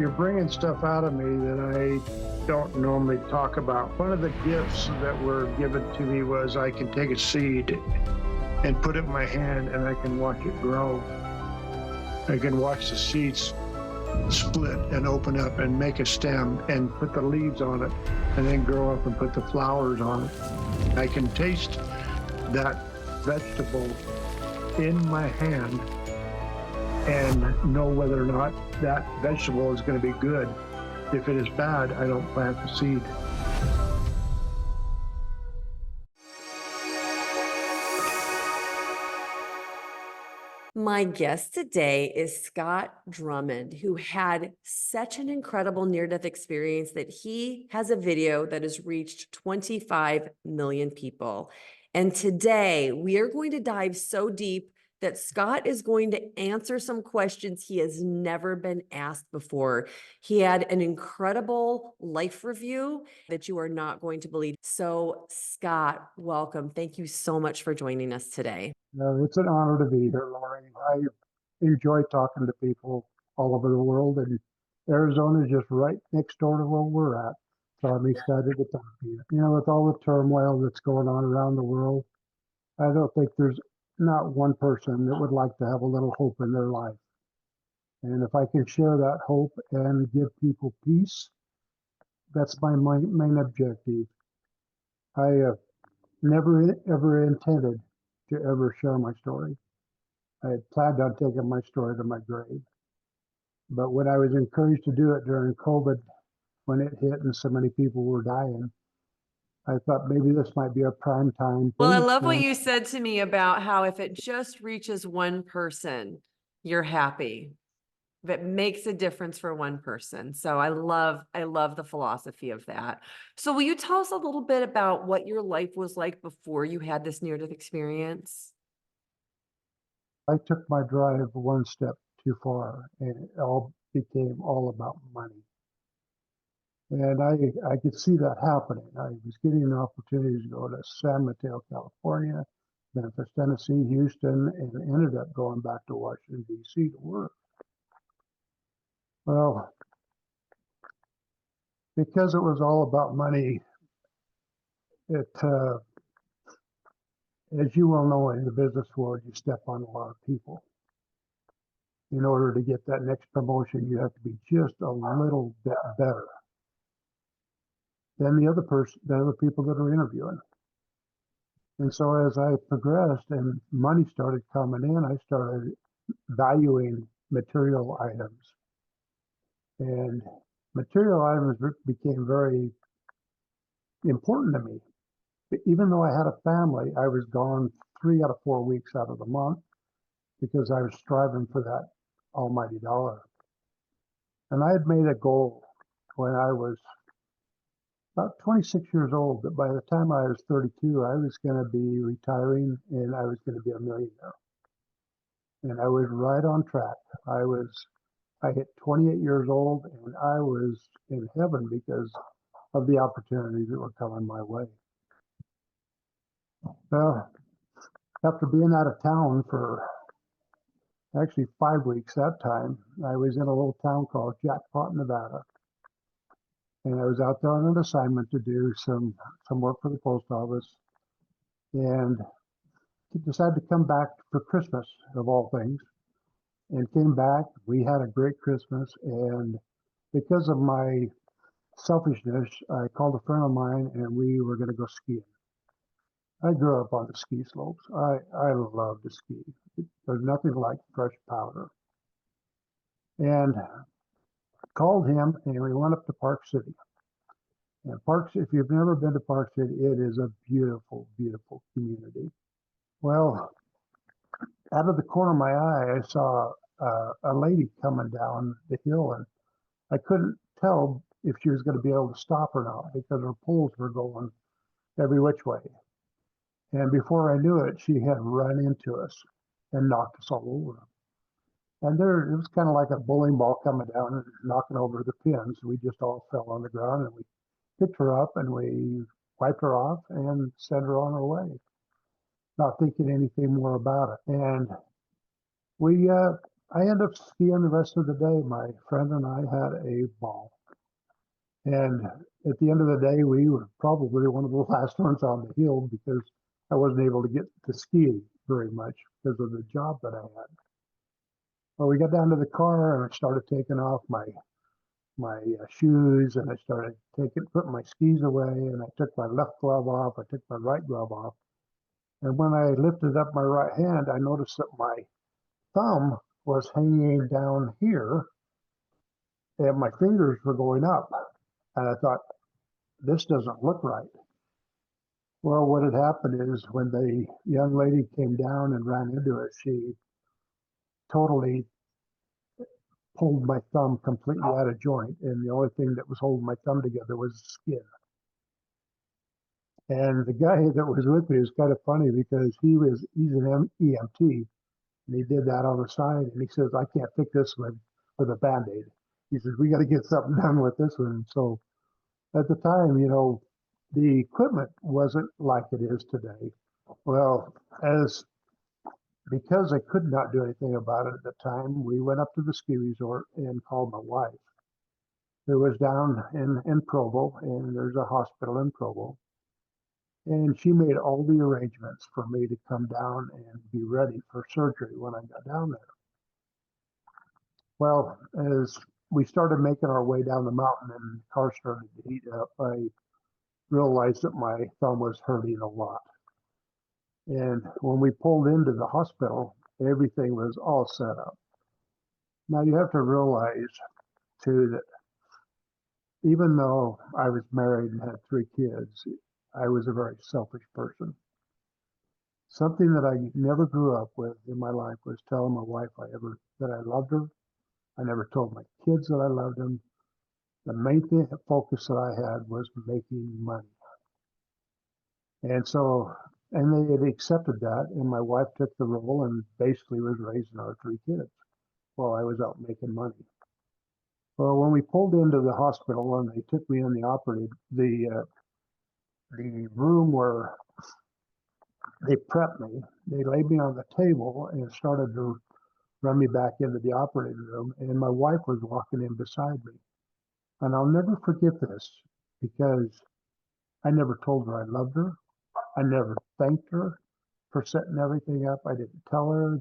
You're bringing stuff out of me that I don't normally talk about. One of the gifts that were given to me was I can take a seed and put it in my hand and I can watch it grow. I can watch the seeds split and open up and make a stem and put the leaves on it and then grow up and put the flowers on it. I can taste that vegetable in my hand and know whether or not that vegetable is going to be good. If it is bad, I don't plant the seed. My guest today is Scott Drummond, who had such an incredible near-death experience that he has a video that has reached 25 million people. And today we are going to dive so deep that Scott is going to answer some questions he has never been asked before. He had an incredible life review that you are not going to believe. So Scott, welcome. Thank you so much for joining us today. It's an honor to be here, Lori. I enjoy talking to people all over the world, and Arizona is just right next door to where we're at. So I'm excited to talk to you. You know, with all the turmoil that's going on around the world, I don't think there's not one person that would like to have a little hope in their life. And if I can share that hope and give people peace, that's my main objective. I never ever intended to ever share my story. I had planned on taking my story to my grave. But when I was encouraged to do it during COVID, when it hit and so many people were dying, I thought maybe this might be a prime time Well, I thing. love what you said to me about how if it just reaches one person, you're happy. If it makes a difference for one person. So I love the philosophy of that. So will you tell us a little bit about what your life was like before you had this near-death experience? I took my drive one step too far, and it all became all about money. And I could see that happening. I was getting an opportunity to go to San Mateo, California, Memphis, Tennessee, Houston, and ended up going back to Washington, D.C. to work. Well, because it was all about money, it, as you well know, in the business world, you step on a lot of people. In order to get that next promotion, you have to be just a little bit better than the other people that are interviewing. And so as I progressed and money started coming in, I started valuing material items. And material items became very important to me. Even though I had a family, I was gone 3 out of 4 weeks out of the month because I was striving for that almighty dollar. And I had made a goal when I was about 26 years old that by the time I was 32, I was going to be retiring and I was going to be a millionaire. And I was right on track. I hit 28 years old and I was in heaven because of the opportunities that were coming my way. Well, after being out of town for actually 5 weeks that time, I was in a little town called Jackpot, Nevada. And I was out there on an assignment to do some work for the post office, and decided to come back for Christmas, of all things, and came back. We had a great Christmas, and because of my selfishness, I called a friend of mine, and we were going to go skiing. I grew up on the ski slopes. I love to ski. There's nothing like fresh powder. And called him, and we went up to Park City. And if you've never been to Park City, it is a beautiful, beautiful community. Well, out of the corner of my eye, I saw a lady coming down the hill, and I couldn't tell if she was going to be able to stop or not because her poles were going every which way. And before I knew it, she had run into us and knocked us all over. And it was kind of like a bowling ball coming down and knocking over the pins. We just all fell on the ground, and we picked her up and we wiped her off and sent her on her way, not thinking anything more about it. And we I ended up skiing the rest of the day. My friend and I had a ball. And at the end of the day, we were probably one of the last ones on the hill because I wasn't able to get to ski very much because of the job that I had. Well, we got down to the car and I started taking off my shoes, and I started putting my skis away, and I took my left glove off, I took my right glove off. And when I lifted up my right hand, I noticed that my thumb was hanging down here and my fingers were going up. And I thought, this doesn't look right. Well, what had happened is when the young lady came down and ran into it, she totally pulled my thumb completely out of joint. And the only thing that was holding my thumb together was the skin. And the guy that was with me was kind of funny because he's an EMT, and he did that on the side. And he says, I can't fix this with a Band-Aid. He says, we got to get something done with this one. So at the time, the equipment wasn't like it is today. Well, because I could not do anything about it at the time, we went up to the ski resort and called my wife, who was down in Provo, and there's a hospital in Provo. And she made all the arrangements for me to come down and be ready for surgery when I got down there. Well, as we started making our way down the mountain and the car started to heat up, I realized that my thumb was hurting a lot. And when we pulled into the hospital, everything was all set up. Now you have to realize too that even though I was married and had 3 kids, I was a very selfish person. Something that I never grew up with in my life was telling my wife that I loved her. I never told my kids that I loved them. The main focus that I had was making money. And so, and they had accepted that, and my wife took the role and basically was raising our 3 kids while I was out making money. Well, when we pulled into the hospital and they took me in the room where they prepped me, they laid me on the table and started to run me back into the operating room, and my wife was walking in beside me. And I'll never forget this because I never told her I loved her. I never thanked her for setting everything up. I didn't tell her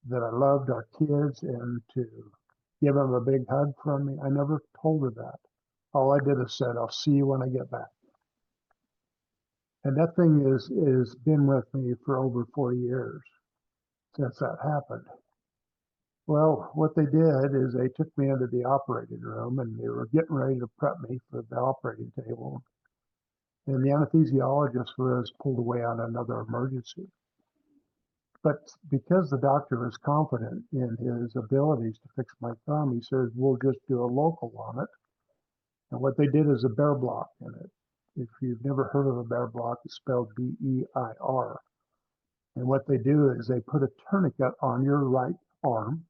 that I loved our kids and to give them a big hug from me. I never told her that. All I did is said, I'll see you when I get back. And that thing is been with me for over 4 years since that happened. Well, what they did is they took me into the operating room and they were getting ready to prep me for the operating table. And the anesthesiologist was pulled away on another emergency. But because the doctor was confident in his abilities to fix my thumb, he says, we'll just do a local on it. And what they did is a bear block in it. If you've never heard of a bear block, it's spelled B-E-I-R. And what they do is they put a tourniquet on your right arm,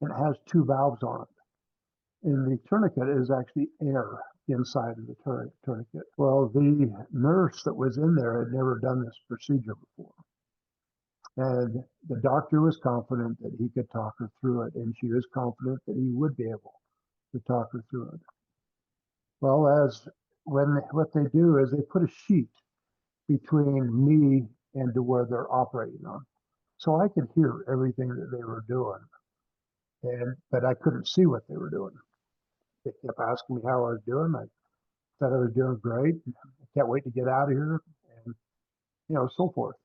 and it has 2 valves on it. And the tourniquet is actually air inside of the tourniquet. Well, the nurse that was in there had never done this procedure before. And the doctor was confident that he could talk her through it, and she was confident that he would be able to talk her through it. Well, what they do is they put a sheet between me and to where they're operating on, so I could hear everything that they were doing, but I couldn't see what they were doing. They kept asking me how I was doing. I said I was doing great. I can't wait to get out of here, and so forth.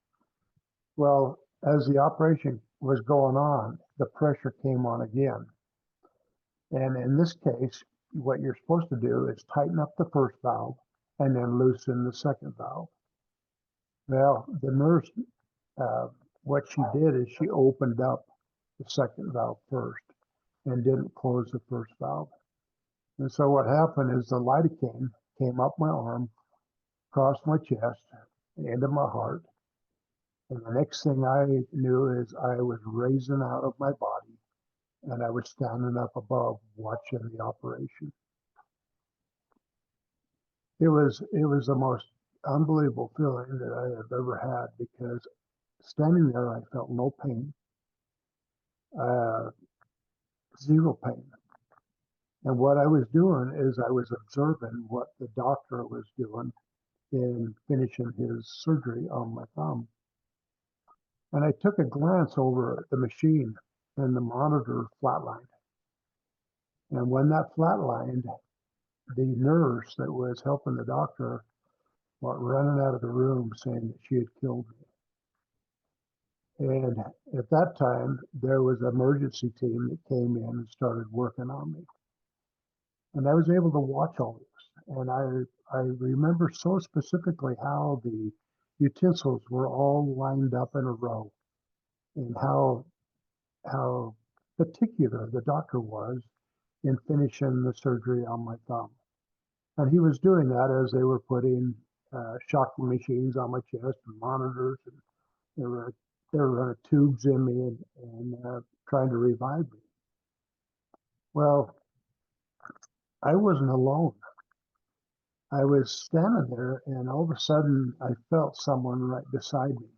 Well, as the operation was going on, the pressure came on again. And in this case, what you're supposed to do is tighten up the first valve and then loosen the second valve. Well, the nurse, what she did is she opened up the second valve first and didn't close the first valve. And so what happened is the lidocaine came up my arm, across my chest, into my heart. And the next thing I knew is I was raising out of my body and I was standing up above watching the operation. It was the most unbelievable feeling that I have ever had because standing there, I felt no pain. zero pain. And what I was doing is I was observing what the doctor was doing in finishing his surgery on my thumb. And I took a glance over at the machine and the monitor flatlined. And when that flatlined, the nurse that was helping the doctor went running out of the room saying that she had killed me. And at that time, there was an emergency team that came in and started working on me. And I was able to watch all this. And I remember so specifically how the utensils were all lined up in a row and how particular the doctor was in finishing the surgery on my thumb. And he was doing that as they were putting shock machines on my chest and monitors, and they were running tubes in me and trying to revive me. Well, I wasn't alone. I was standing there, and all of a sudden, I felt someone right beside me.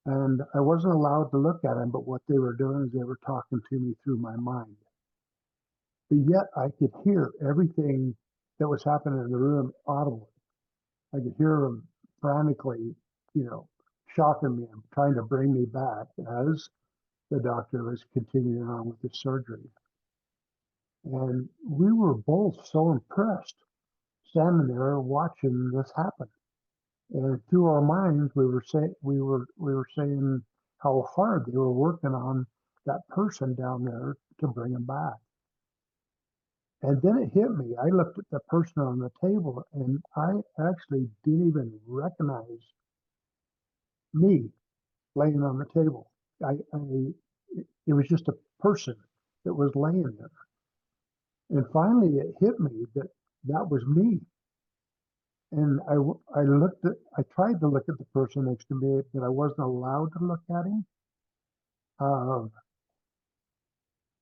And I wasn't allowed to look at him, but what they were doing is they were talking to me through my mind. But yet, I could hear everything that was happening in the room audibly. I could hear them frantically, shocking me and trying to bring me back as the doctor was continuing on with his surgery. And we were both so impressed standing there watching this happen. And through our minds, we were saying how hard they were working on that person down there to bring him back. And then it hit me. I looked at the person on the table, and I actually didn't even recognize me laying on the table. It was just a person that was laying there. And finally, it hit me that that was me. And I tried to look at the person next to me, but I wasn't allowed to look at him.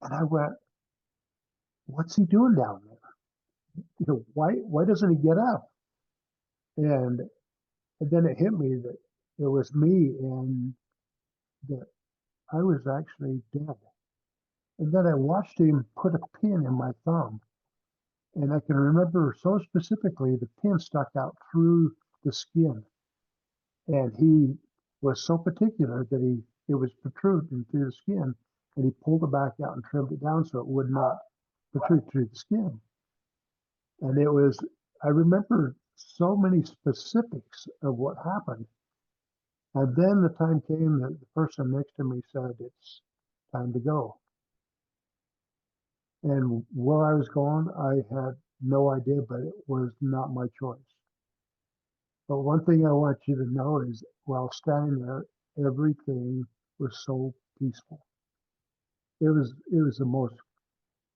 And I went, "What's he doing down there? Why doesn't he get up?" And then it hit me that it was me and that I was actually dead. And then I watched him put a pin in my thumb. And I can remember so specifically the pin stuck out through the skin. And he was so particular that it was protruding through the skin, and he pulled it back out and trimmed it down so it would not protrude through the skin. And I remember so many specifics of what happened. And then the time came that the person next to me said, "It's time to go." And where I was going, I had no idea, but it was not my choice. But one thing I want you to know is while standing there, everything was so peaceful. It was the most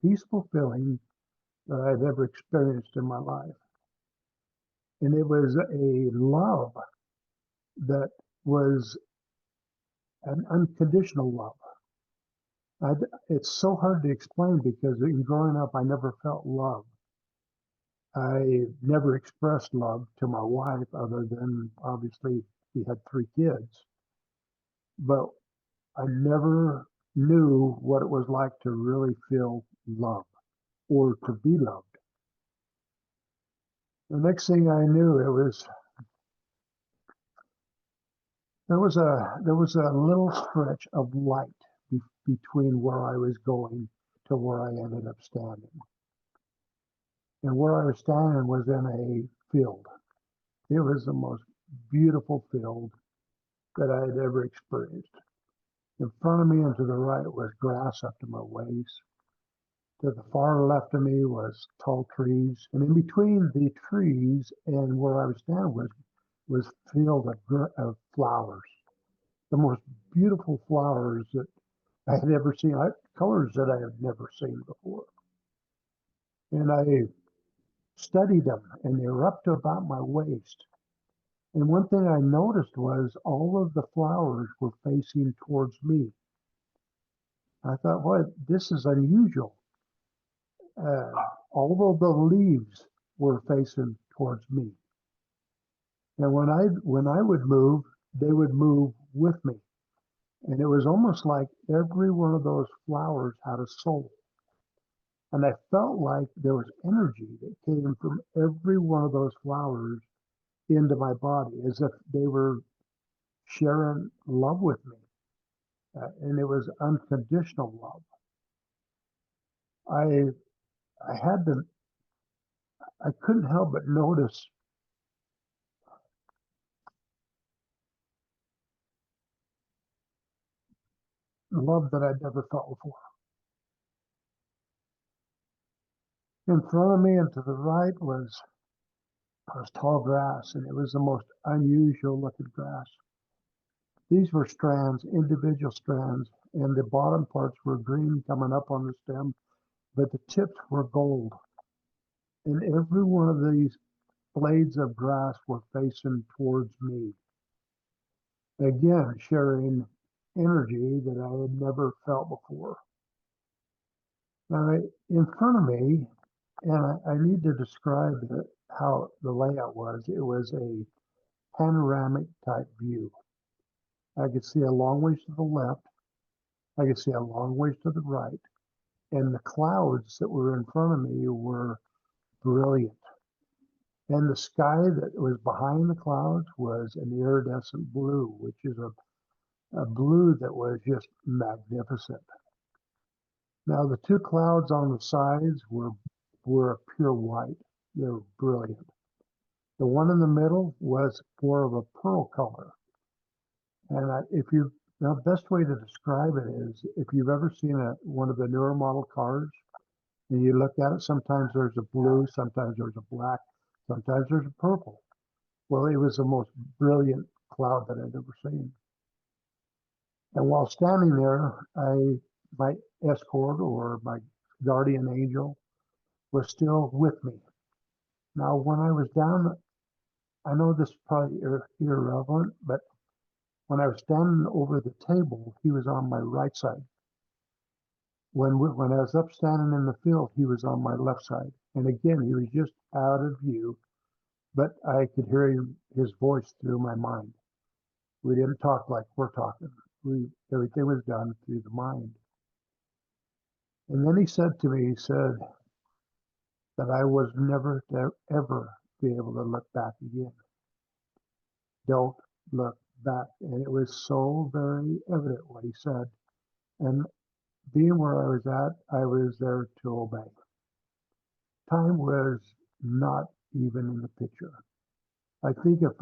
peaceful feeling that I'd ever experienced in my life. And it was a love that was an unconditional love. It's so hard to explain because in growing up, I never felt love. I never expressed love to my wife other than obviously we had 3 kids. But I never knew what it was like to really feel love or to be loved. The next thing I knew, there was a little stretch of light between where I was going to where I ended up standing. And where I was standing was in a field. It was the most beautiful field that I had ever experienced. In front of me and to the right was grass up to my waist. To the far left of me was tall trees. And in between the trees and where I was standing was a field of flowers. The most beautiful flowers that I had ever seen, colors that I had never seen before. And I studied them, and they were up to about my waist. And one thing I noticed was all of the flowers were facing towards me. I thought, well, this is unusual. Although the leaves were facing towards me. And when I would move, they would move with me. And it was almost like every one of those flowers had a soul. And I felt like there was energy that came from every one of those flowers into my body as if they were sharing love with me. And it was unconditional love. I I had to I couldn't help but notice love that I'd never felt before. In front of me and to the right was tall grass, and it was the most unusual looking grass. These were strands, individual strands, and the bottom parts were green coming up on the stem, but the tips were gold. And every one of these blades of grass were facing towards me, again sharing energy that I had never felt before. Now, in front of me, and I need to describe how the layout was. It was a panoramic type view. I could see a long ways to the left. I could see a long ways to the right. And the clouds that were in front of me were brilliant. And the sky that was behind the clouds was an iridescent blue, which is a blue that was just magnificent. Now, the two clouds on the sides were pure white. They were brilliant. The one in the middle was more of a pearl color. And the best way to describe it is if you've ever seen one of the newer model cars and you look at it, sometimes there's a blue, sometimes there's a black, sometimes there's a purple. Well, it was the most brilliant cloud that I'd ever seen. And while standing there, my escort or my guardian angel was still with me. Now, when I was down, I know this is probably irrelevant, but when I was standing over the table, he was on my right side. When I was up standing in the field, he was on my left side. And again, he was just out of view, but I could hear his voice through my mind. We didn't talk like we're talking. Everything was done through the mind. And then he said to me, he said that I was never to ever be able to look back again. Don't look back. And it was so very evident what he said. And being where I was at, I was there to obey. Time was not even in the picture. I think if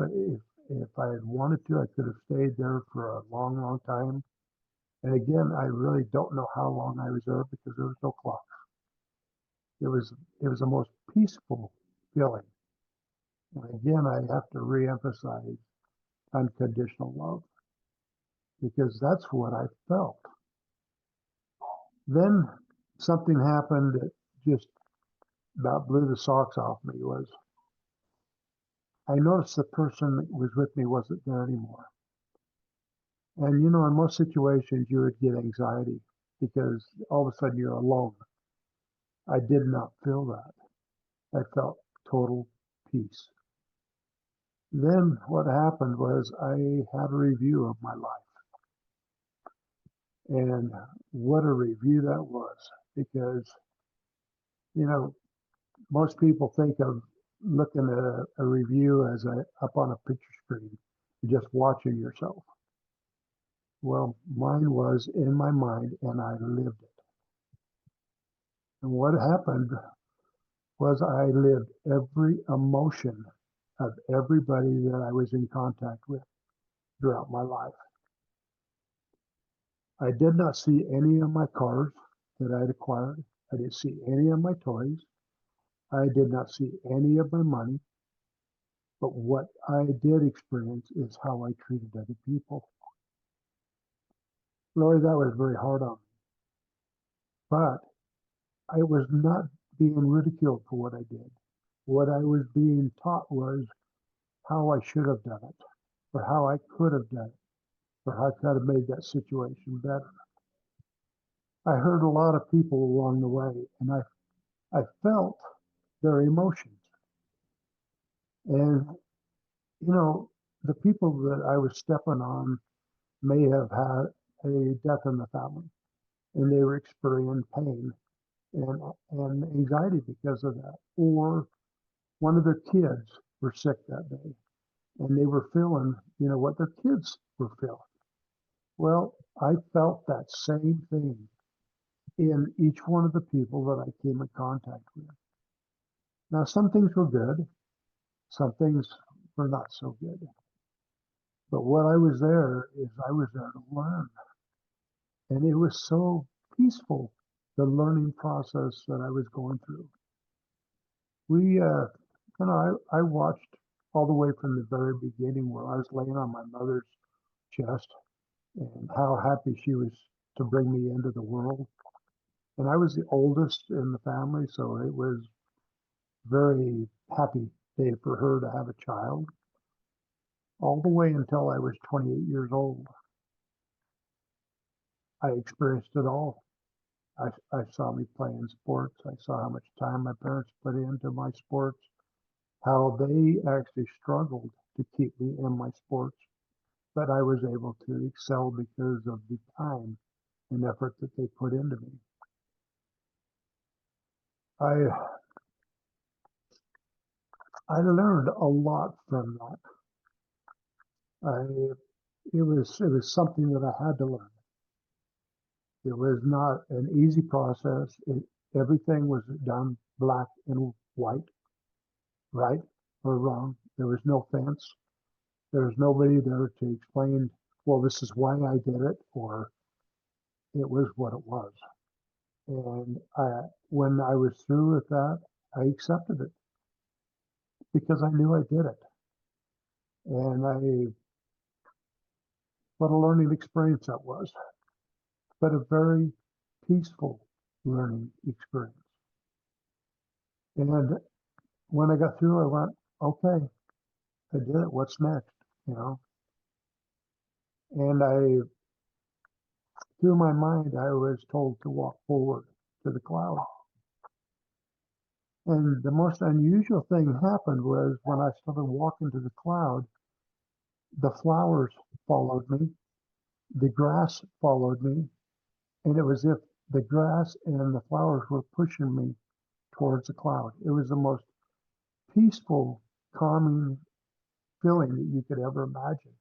I had wanted to, I could have stayed there for a long, long time. And again, I really don't know how long I was there because there was no clock. It was the most peaceful feeling. And again, I have to reemphasize unconditional love because that's what I felt. Then something happened that just about blew the socks off me. Was I noticed the person that was with me wasn't there anymore. And in most situations you would get anxiety because all of a sudden you're alone. I did not feel that. I felt total peace. Then what happened was I had a review of my life. And what a review that was, because, most people think of looking at a review as up on a picture screen, just watching yourself. Well, mine was in my mind and I lived it. And what happened was I lived every emotion of everybody that I was in contact with throughout my life. I did not see any of my cars that I'd acquired. I didn't see any of my toys. I did not see any of my money. But what I did experience is how I treated other people. Lori, that was very hard on me. But I was not being ridiculed for what I did. What I was being taught was how I should have done it, or how I could have done it, or how I could have made that situation better. I heard a lot of people along the way, and I felt their emotions. And, the people that I was stepping on may have had a death in the family, and they were experiencing pain and anxiety because of that. Or one of their kids were sick that day, and they were feeling, what their kids were feeling. Well, I felt that same thing in each one of the people that I came in contact with. Now, some things were good, some things were not so good. But what I was there to learn. And it was so peaceful, the learning process that I was going through. I watched all the way from the very beginning where I was laying on my mother's chest and how happy she was to bring me into the world. And I was the oldest in the family, so it was very happy day for her to have a child, all the way until I was 28 years old. I experienced it all. I saw me playing sports. I saw how much time my parents put into my sports, how they actually struggled to keep me in my sports, but I was able to excel because of the time and effort that they put into me. I learned a lot from that. It was something that I had to learn. It was not an easy process. Everything was done black and white, right or wrong. There was no fence. There was nobody there to explain, well, this is why I did it, or it was what it was. And when I was through with that, I accepted it because I knew I did it. And what a learning experience that was, but a very peaceful learning experience. And when I got through, I went, okay, I did it. What's next? And through my mind, I was told to walk forward to the cloud. And the most unusual thing happened was when I started walking to the cloud, the flowers followed me, the grass followed me, and it was as if the grass and the flowers were pushing me towards the cloud. It was the most peaceful, calming feeling that you could ever imagine.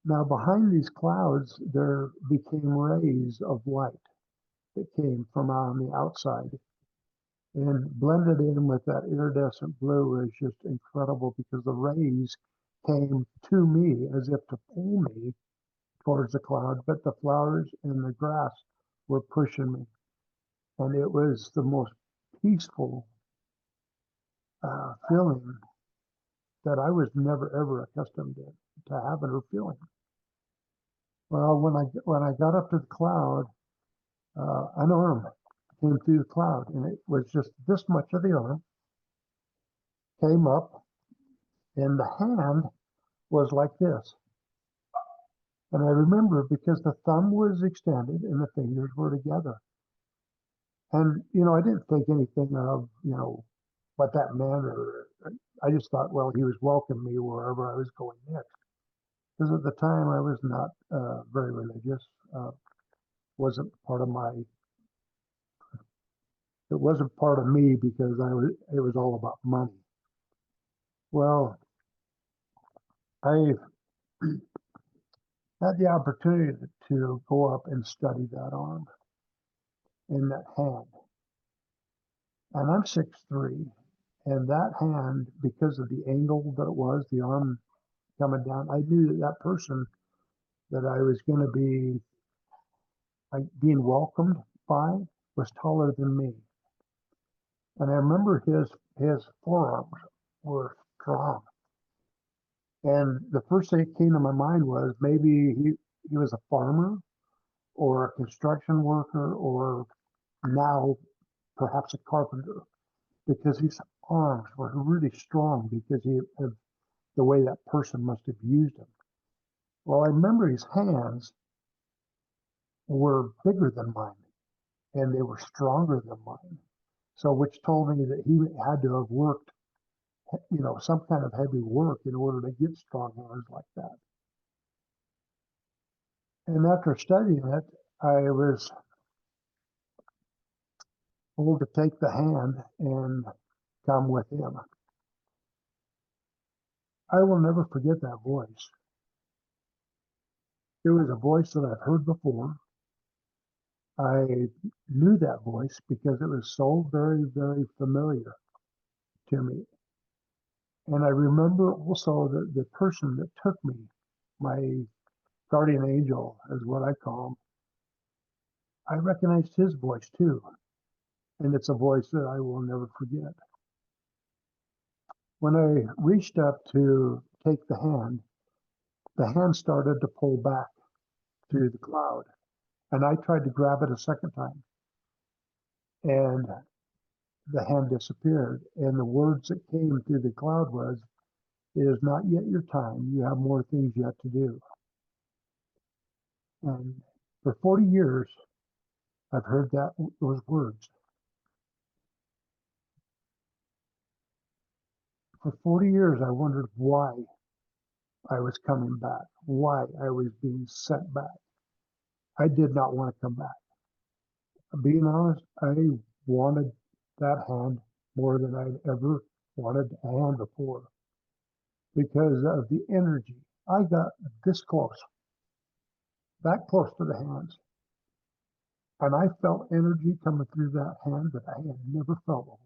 Now, behind these clouds, there became rays of light that came from on the outside and blended in with that iridescent blue is just incredible because the rays came to me as if to pull me towards the cloud, but the flowers and the grass were pushing me. And it was the most peaceful feeling that I was never, ever accustomed to having or feeling. Well, when I got up to the cloud, an arm came through the cloud, and it was just this much of the arm, came up, and the hand was like this. And I remember because the thumb was extended and the fingers were together. And, I didn't think anything of, what that meant, or I just thought, well, he was welcoming me wherever I was going next. Because at the time I was not very religious. Wasn't part of it wasn't part of me because it was all about money. Well, I had the opportunity to go up and study that arm and that hand. And I'm 6'3", and that hand, because of the angle that it was, the arm coming down, I knew that person that I was going to be being welcomed by was taller than me. And I remember his forearms were strong. And the first thing that came to my mind was maybe he was a farmer or a construction worker or now perhaps a carpenter, because his arms were really strong because of the way that person must have used them. Well, I remember his hands were bigger than mine and they were stronger than mine. So which told me that he had to have worked, some kind of heavy work in order to get strong hands like that. And after studying it, I was told to take the hand and come with him. I will never forget that voice. It was a voice that I've heard before. I knew that voice because it was so very, very familiar to me. And I remember also the person that took me, my guardian angel is what I call him. I recognized his voice too. And it's a voice that I will never forget. When I reached up to take the hand started to pull back through the cloud. And I tried to grab it a second time. And the hand disappeared. And the words that came through the cloud was, "It is not yet your time. You have more things yet to do." And for 40 years, I've heard those words. For 40 years, I wondered why I was coming back, why I was being sent back. I did not want to come back. Being honest, I wanted that hand more than I'd ever wanted a hand before because of the energy. I got this close, that close to the hands, and I felt energy coming through that hand that I had never felt before.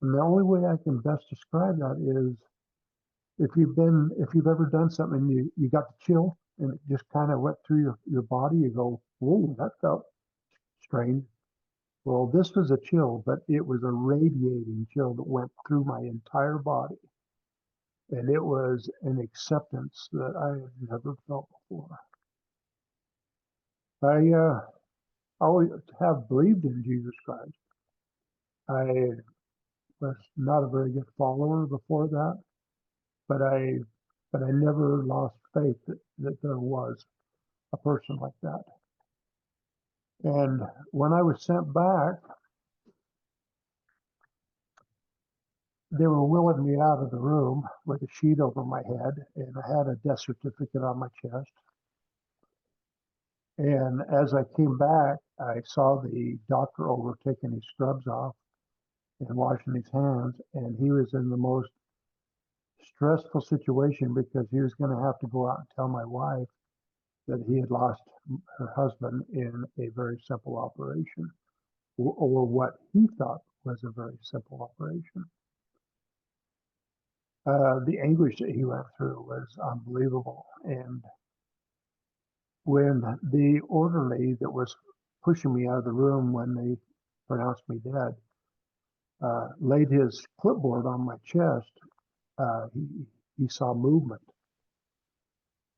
And the only way I can best describe that is if you've ever done something and you got the chill and it just kind of went through your body, you go, "Whoa, that felt strange." Well, this was a chill, but it was a radiating chill that went through my entire body. And it was an acceptance that I had never felt before. I always have believed in Jesus Christ. I was not a very good follower before that, but I never lost faith that there was a person like that. And when I was sent back, they were wheeling me out of the room with a sheet over my head, and I had a death certificate on my chest. And as I came back, I saw the doctor over taking his scrubs off and washing his hands, and he was in the most stressful situation because he was going to have to go out and tell my wife that he had lost her husband in a very simple operation, or what he thought was a very simple operation. The anguish that he went through was unbelievable. And when the orderly that was pushing me out of the room when they pronounced me dead laid his clipboard on my chest, he saw movement.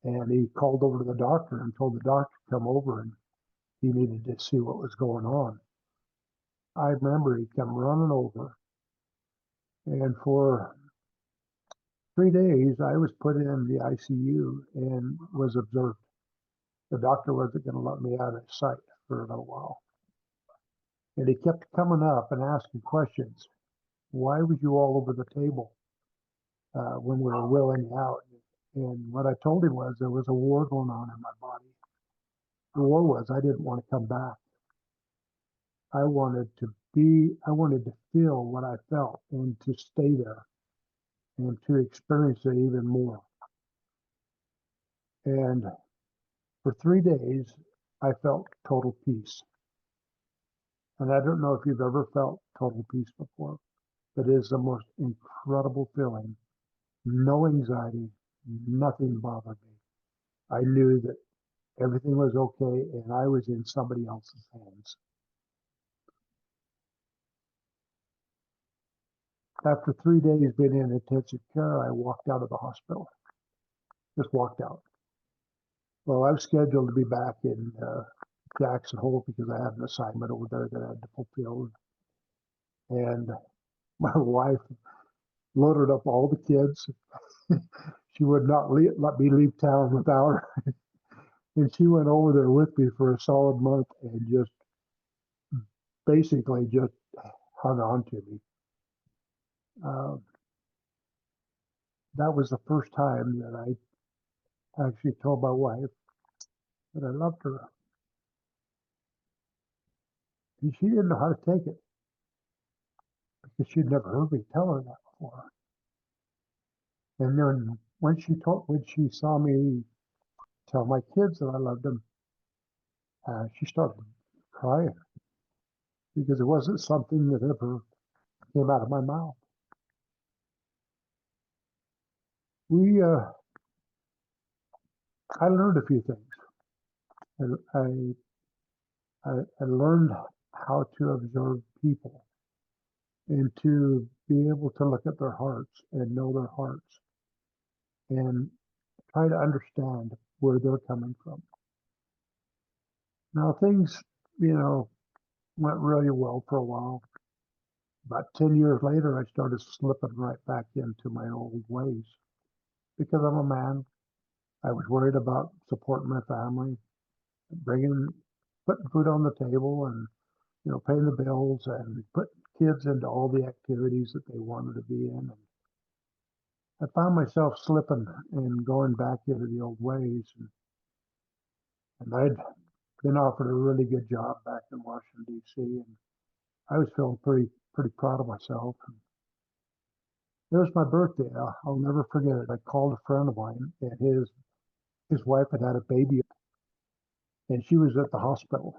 And he called over to the doctor and told the doctor to come over, and he needed to see what was going on. I remember he come running over, and for 3 days I was put in the ICU and was observed. The doctor wasn't going to let me out of sight for a little while. And he kept coming up and asking questions. "Why was you all over the table when we were wheeling you out?" And what I told him was there was a war going on in my body. The war was I didn't want to come back. I wanted to feel what I felt and to stay there and to experience it even more. And for 3 days, I felt total peace. And I don't know if you've ever felt total peace before, but it is the most incredible feeling. No anxiety, nothing bothered me. I knew that everything was okay and I was in somebody else's hands. After 3 days being in intensive care, I walked out of the hospital. Just walked out. Well, I was scheduled to be back in Jackson Hole because I had an assignment over there that I had to fulfill. And my wife loaded up all the kids. She would not let me leave town without her. And she went over there with me for a solid month and just basically just hung on to me. That was the first time that I actually told my wife, that I loved her. And she didn't know how to take it because she'd never heard me tell her that before. And then when she saw me tell my kids that I loved them, she started crying because it wasn't something that ever came out of my mouth. I learned a few things. I learned how to observe people and to be able to look at their hearts and know their hearts and try to understand where they're coming from. Now things, went really well for a while. About 10 years later, I started slipping right back into my old ways because I'm a man. I was worried about supporting my family, putting food on the table and, paying the bills and putting kids into all the activities that they wanted to be in. And I found myself slipping and going back into the old ways. And I'd been offered a really good job back in Washington, D.C. And I was feeling pretty proud of myself. And it was my birthday. I'll never forget it. I called a friend of mine, and his wife had a baby, and she was at the hospital.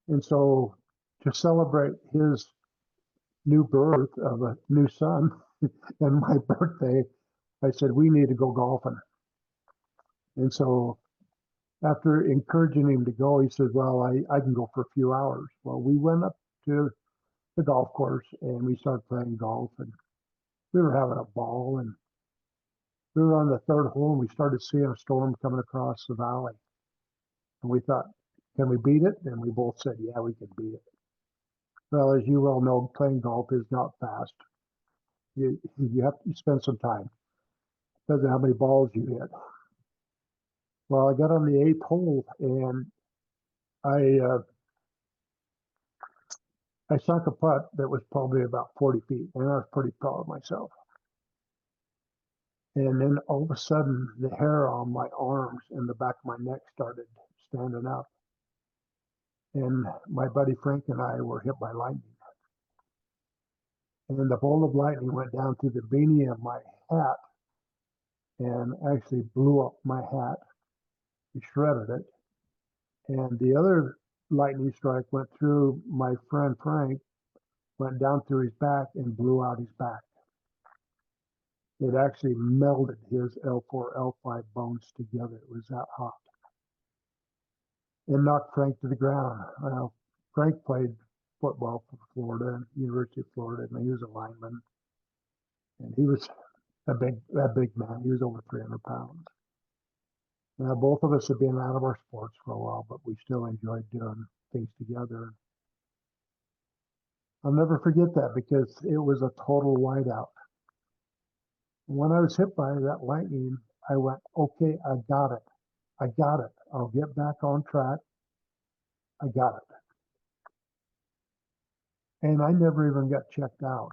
And so to celebrate his new birth of a new son and my birthday, I said, we need to go golfing. And so after encouraging him to go, he said, well, I can go for a few hours. Well, we went up to the golf course and we started playing golf, and we were having a ball, and we were on the third hole and we started seeing a storm coming across the valley. And we thought, can we beat it? And we both said, yeah, we can beat it. Well, as you well know, playing golf is not fast. You have to spend some time. Depends on how many balls you hit. Well, I got on the 8th hole and I sunk a putt that was probably about 40 feet, and I was pretty proud of myself. And then all of a sudden, the hair on my arms and the back of my neck started standing up. And my buddy Frank and I were hit by lightning. And the bolt of lightning went down through the beanie of my hat and actually blew up my hat. He shredded it. And the other lightning strike went through my friend Frank, went down through his back and blew out his back. It actually melded his L4, L5 bones together. It was that hot. And knocked Frank to the ground. Well, Frank played football for Florida, University of Florida, and he was a lineman. And he was a big man. He was over 300 pounds. Now, both of us had been out of our sports for a while, but we still enjoyed doing things together. I'll never forget that because it was a total whiteout. When I was hit by that lightning, I went, okay, I got it. I got it. I'll get back on track. I got it. And I never even got checked out.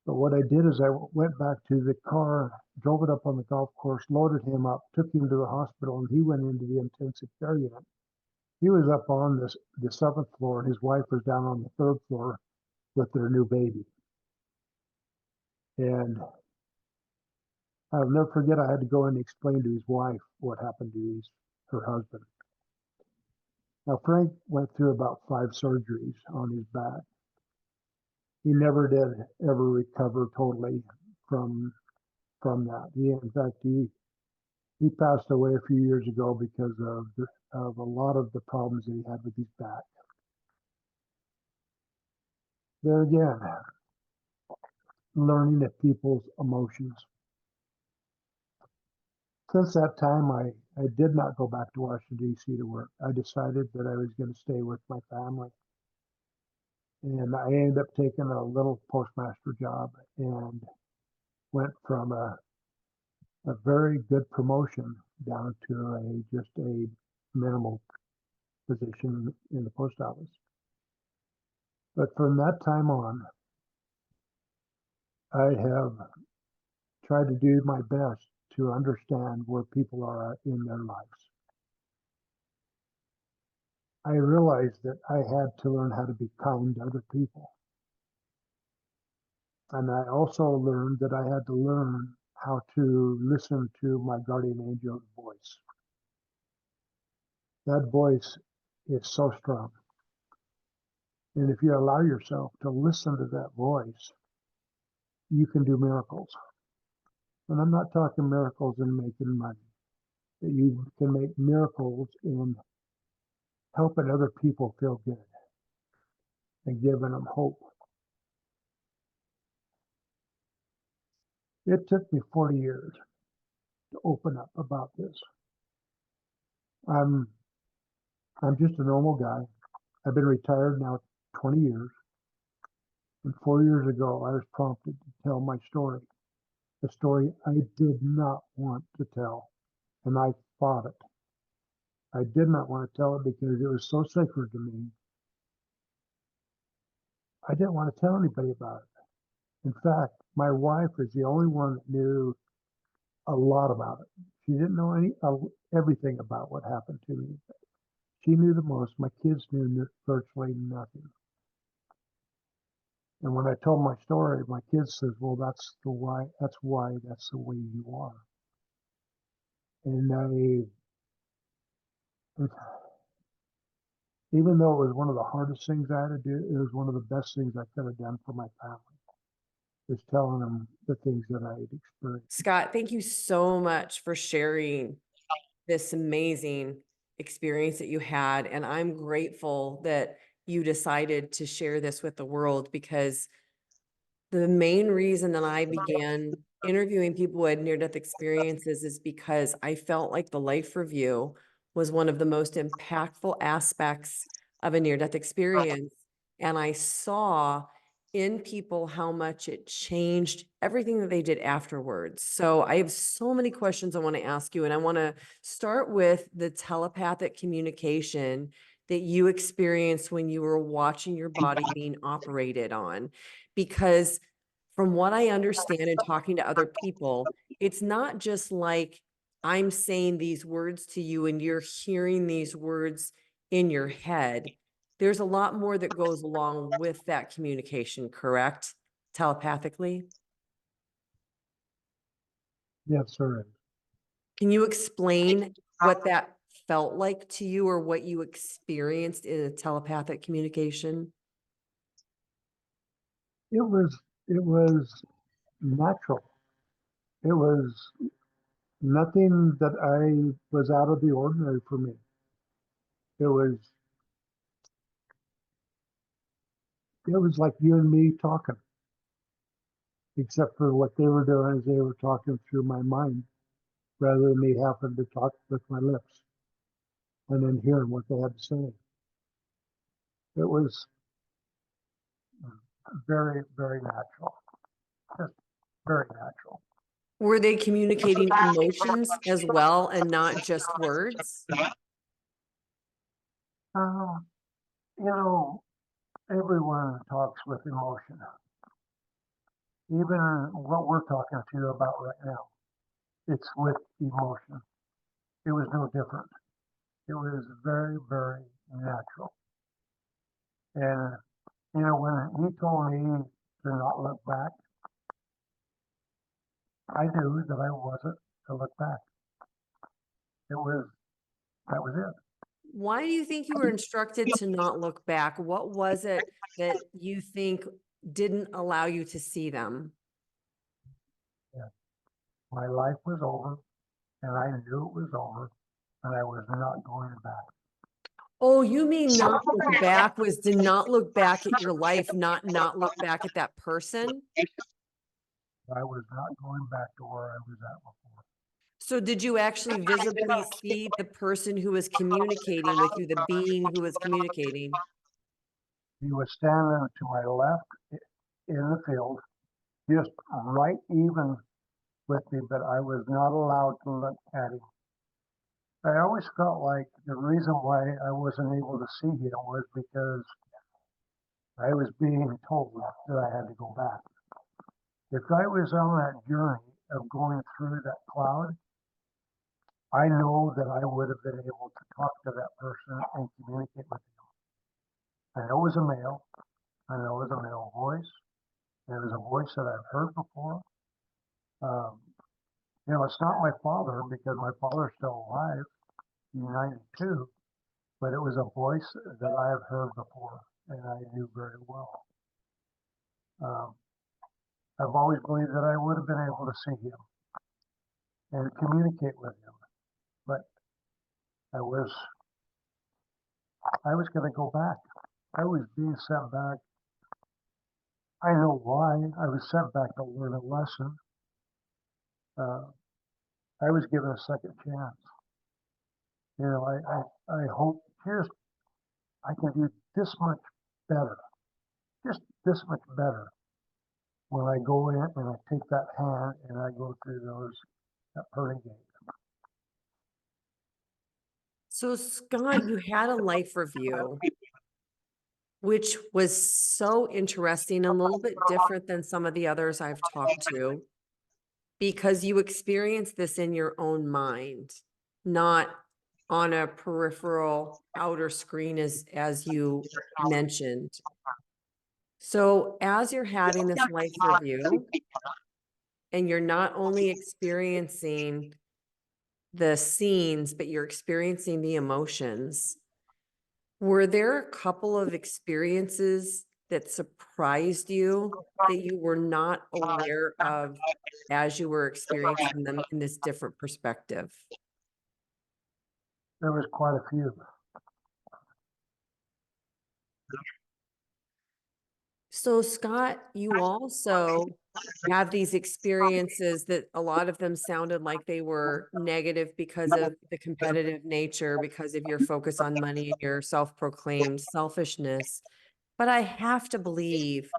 But what I did is I went back to the car, drove it up on the golf course, loaded him up, took him to the hospital, and he went into the intensive care unit. He was up on the 7th floor, and his wife was down on the 3rd floor with their new baby. And I'll never forget, I had to go in and explain to his wife what happened to her husband. Now, Frank went through about 5 surgeries on his back. He never did ever recover totally from that. In fact, he passed away a few years ago because of a lot of the problems that he had with his back. There again, learning of people's emotions. Since that time, I did not go back to Washington, D.C. to work. I decided that I was going to stay with my family. And I ended up taking a little postmaster job and went from a very good promotion down to just a minimal position in the post office. But from that time on, I have tried to do my best to understand where people are in their lives. I realized that I had to learn how to be kind to other people. And I also learned that I had to learn how to listen to my guardian angel's voice. That voice is so strong. And if you allow yourself to listen to that voice, you can do miracles. And I'm not talking miracles in making money. That you can make miracles in helping other people feel good and giving them hope. It took me 40 years to open up about this. I'm just a normal guy. I've been retired now 20 years. And 4 years ago, I was prompted to tell my story, a story I did not want to tell, and I fought it. I did not want to tell it because it was so sacred to me. I didn't want to tell anybody about it. In fact, my wife is the only one that knew a lot about it. She didn't know everything about what happened to me. She knew the most. My kids knew virtually nothing. And when I told my story, my kids says, "Well, that's why that's the way you are." And even though it was one of the hardest things I had to do, it was one of the best things I could have done for my family, is telling them the things that I had experienced. Scott, thank you so much for sharing this amazing experience that you had. And I'm grateful that you decided to share this with the world, because the main reason that I began interviewing people who had near-death experiences is because I felt like the life review was one of the most impactful aspects of a near-death experience. And I saw in people how much it changed everything that they did afterwards. So I have so many questions I want to ask you, and I want to start with the telepathic communication that you experienced when you were watching your body being operated on. Because from what I understand in talking to other people, it's not just like I'm saying these words to you and you're hearing these words in your head. There's a lot more that goes along with that communication, correct? Telepathically. Yes, sir. Can you explain what that felt like to you, or what you experienced in a telepathic communication? It was natural. It was nothing that I was out of the ordinary for me. It was like you and me talking, except for what they were doing is they were talking through my mind rather than me having to talk with my lips and then hearing what they had to say. It was very, very natural. Just very natural. Were they communicating emotions as well and not just words? Uh, you know, everyone talks with emotion. Even what we're talking to you about right now, it's with emotion. It was no different. It was very, very natural. And, when he told me to not look back, I knew that I wasn't to look back. That was it. Why do you think you were instructed to not look back? What was it that you think didn't allow you to see them? Yeah. My life was over, and I knew it was over, and I was not going back. Oh, you mean not look back was to not look back at your life, not look back at that person? I was not going back to where I was at before. So did you actually visibly see the person who was communicating with you, the being who was communicating? He was standing to my left in the field, just right even with me, but I was not allowed to look at him. I always felt like the reason why I wasn't able to see him was because I was being told that I had to go back. If I was on that journey of going through that cloud, I know that I would have been able to talk to that person and communicate with him. I know it was a male. I know it was a male voice. It was a voice that I've heard before. You know, it's not my father because my father's still alive, he's 92, but it was a voice that I have heard before and I knew very well. I've always believed that I would have been able to see him and communicate with him, but I was going to go back. I was being sent back. I know why. I was sent back to learn a lesson. I was given a second chance. You know, I hope just I can do this much better, just this much better when I go in and I take that hand and I go through that pearly gate. So, Scott, you had a life review, which was so interesting and a little bit different than some of the others I've talked to, because you experienced this in your own mind, not on a peripheral outer screen as you mentioned. So as you're having this life review and you're not only experiencing the scenes, but you're experiencing the emotions, were there a couple of experiences that surprised you that you were not aware of as you were experiencing them in this different perspective? There was quite a few. So, Scott, you also have these experiences that a lot of them sounded like they were negative because of the competitive nature, because of your focus on money and your self-proclaimed selfishness. But I have to believe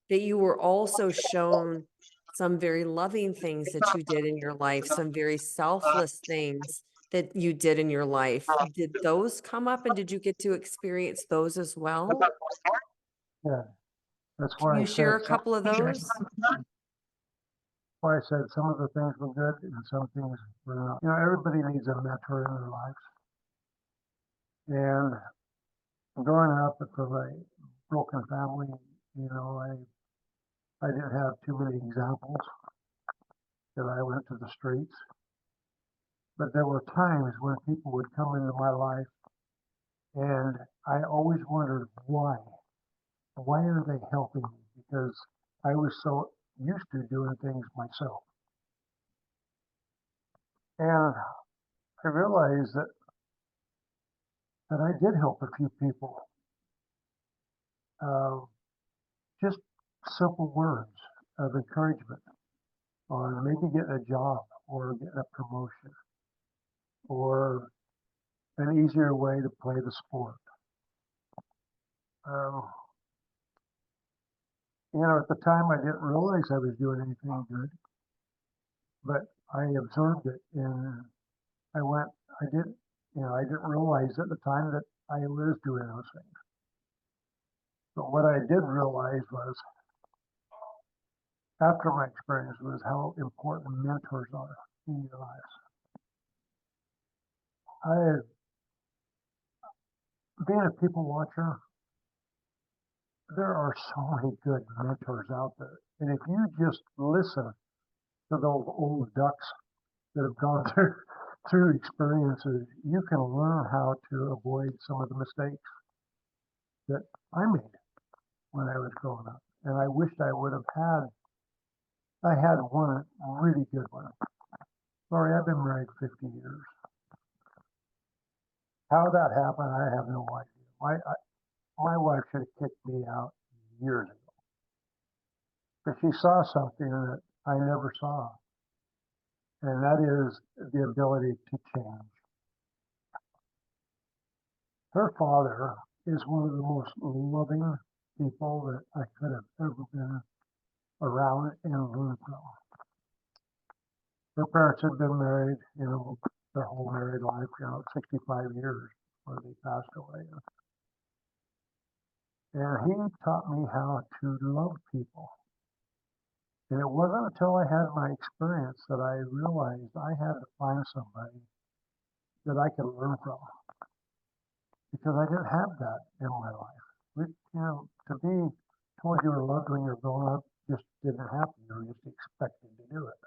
that you were also shown some very loving things that you did in your life, some very selfless things that you did in your life. Did those come up and did you get to experience those as well? Yeah, that's Can why I you share a said couple of those? some of the things were good and some things were not. You know, everybody needs a mentor in their lives. And growing up from a broken family, you know, I didn't have too many examples that I went to the streets. But there were times when people would come into my life and I always wondered why. Why are they helping me? Because I was so used to doing things myself. And I realized that I did help a few people. Uh, just simple words of encouragement on maybe getting a job or getting a promotion or an easier way to play the sport. Uh, you know, at the time I didn't realize I was doing anything good, but I observed it and I didn't, you know, I didn't realize at the time that I was doing those things. But what I did realize was after my experience was how important mentors are in your lives. Being a people watcher, there are so many good mentors out there. And if you just listen to those old ducks that have gone through experiences, you can learn how to avoid some of the mistakes that I made when I was growing up. And I wished I had one really good one. Sorry, I've been married 50 years. How that happened, I have no idea. My wife should have kicked me out years ago. But she saw something that I never saw, and that is the ability to change. Her father is one of the most loving people that I could have ever been around and learned from. Her parents had been married, you know, their whole married life, you know, 65 years before they passed away. And he taught me how to love people. And it wasn't until I had my experience that I realized I had to find somebody that I could learn from, because I didn't have that in my life. To be told you were loved when you were growing up just didn't happen. You were just expected to do it.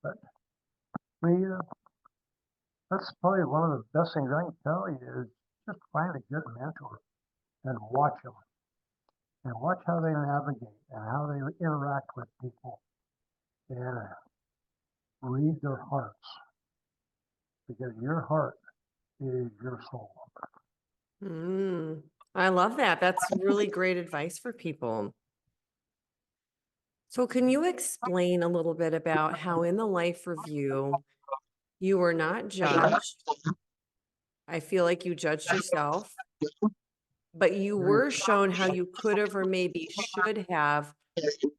But that's probably one of the best things I can tell you is just find a good mentor and watch them and watch how they navigate and how they interact with people and read their hearts, because your heart is your soul. I love that. That's really great advice for people. So can you explain a little bit about how in the life review, you were not judged? I feel like you judged yourself, but you were shown how you could have or maybe should have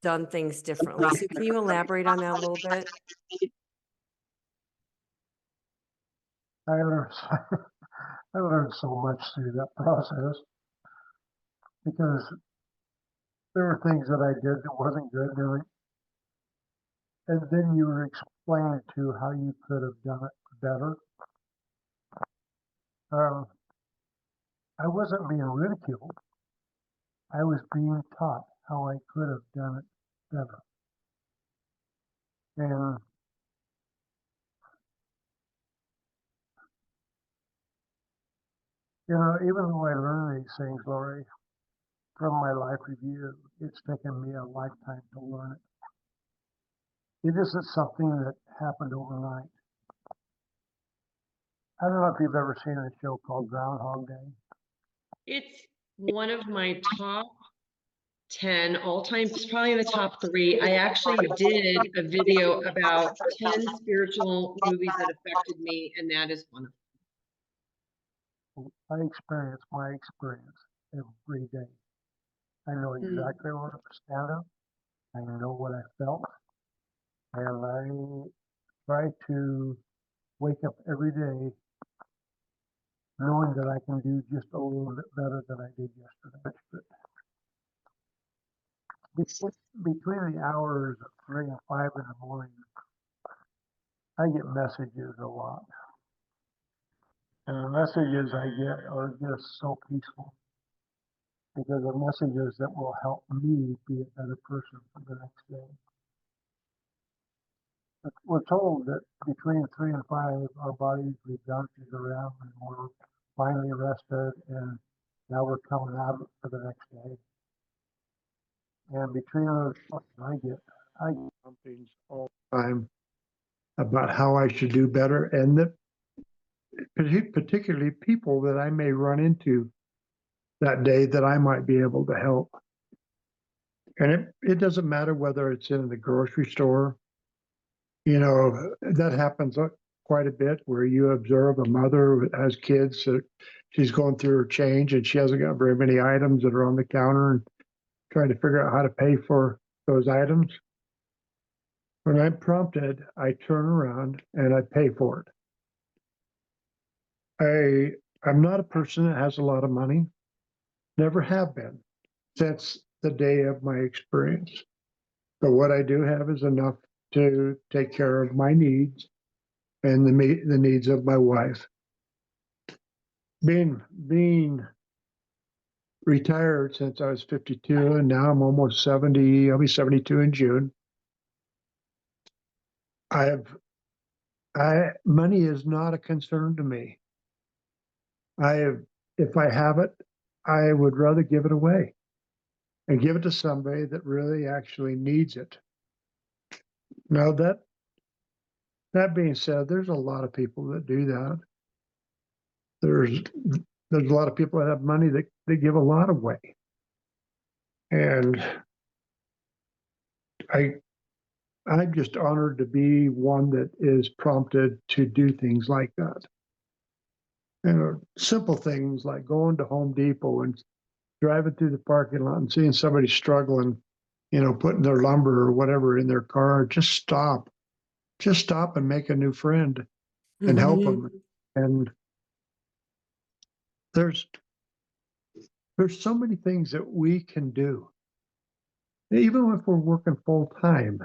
done things differently. So can you elaborate on that a little bit? I learned, I learned so much through that process, because there were things that I did that wasn't good, and then you were explained to how you could have done it better. I wasn't being ridiculed. I was being taught how I could have done it better. And even though I learned these things, Lori, from my life review, it's taken me a lifetime to learn it. It isn't something that happened overnight. I don't know if you've ever seen a show called Groundhog Day. It's one of my top 10 all-time, it's probably in the top 3. I actually did a video about 10 spiritual movies that affected me, and that is one of them. I experience my experience every day. I know exactly where to stand up. I know what I felt. And I try to wake up every day knowing that I can do just a little bit better than I did yesterday. Between the hours of 3 and 5 in the morning, I get messages a lot. And the messages I get are just so peaceful, because they're messages that will help me be a better person for the next day. But we're told that between 3 and 5, our bodies rebounces around and we're finally rested, and now we're coming out of it for the next day. And between those, I get things all the time about how I should do better, and that particularly people that I may run into that day that I might be able to help. And it doesn't matter whether it's in the grocery store. That happens quite a bit, where you observe a mother who has kids that she's going through her change and she hasn't got very many items that are on the counter, and trying to figure out how to pay for those items. When I'm prompted, I turn around and I pay for it. I'm not a person that has a lot of money, never have been since the day of my experience. But what I do have is enough to take care of my needs and the needs of my wife. Being retired since I was 52, and now I'm almost 70. I'll be 72 in June. Money is not a concern to me. If I have it, I would rather give it away and give it to somebody that really actually needs it. Now, that being said, there's a lot of people that do that. There's a lot of people that have money that they give a lot away. And I'm just honored to be one that is prompted to do things like that. Simple things like going to Home Depot and driving through the parking lot and seeing somebody struggling, putting their lumber or whatever in their car. Just stop and make a new friend and help them. And there's so many things that we can do Even if we're working full time,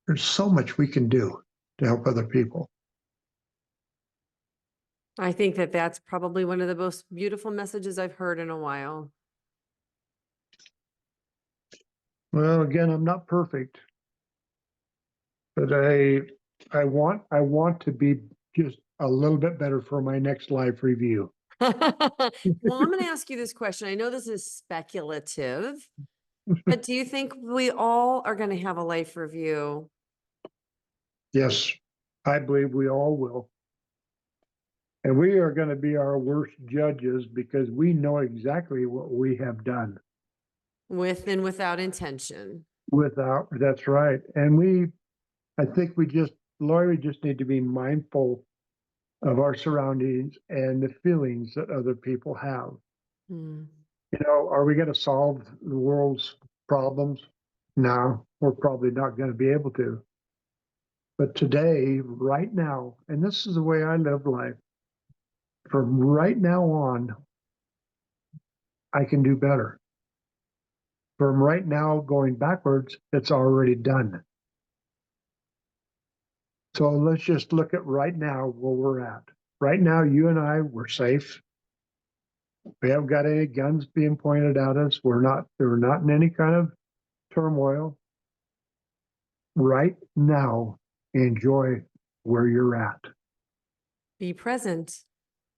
there's so much we can do to help other people. I think that that's probably one of the most beautiful messages I've heard in a while. Well, again, I'm not perfect, but I want to be just a little bit better for my next live review. Well, I'm going to ask you this question. I know this is speculative, but do you think we all are going to have a life review? Yes, I believe we all will. And we are going to be our worst judges because we know exactly what we have done. With and without intention. That's right. And I think Lori, just need to be mindful of our surroundings and the feelings that other people have. Hmm. You know, are we going to solve the world's problems? No, we're probably not going to be able to. But today, right now, and this is the way I live life, from right now on, I can do better. From right now going backwards, it's already done. So let's just look at right now where we're at. Right now, you and I, we're safe. We haven't got any guns being pointed at us. We're not in any kind of turmoil. Right now, enjoy where you're at. Be present.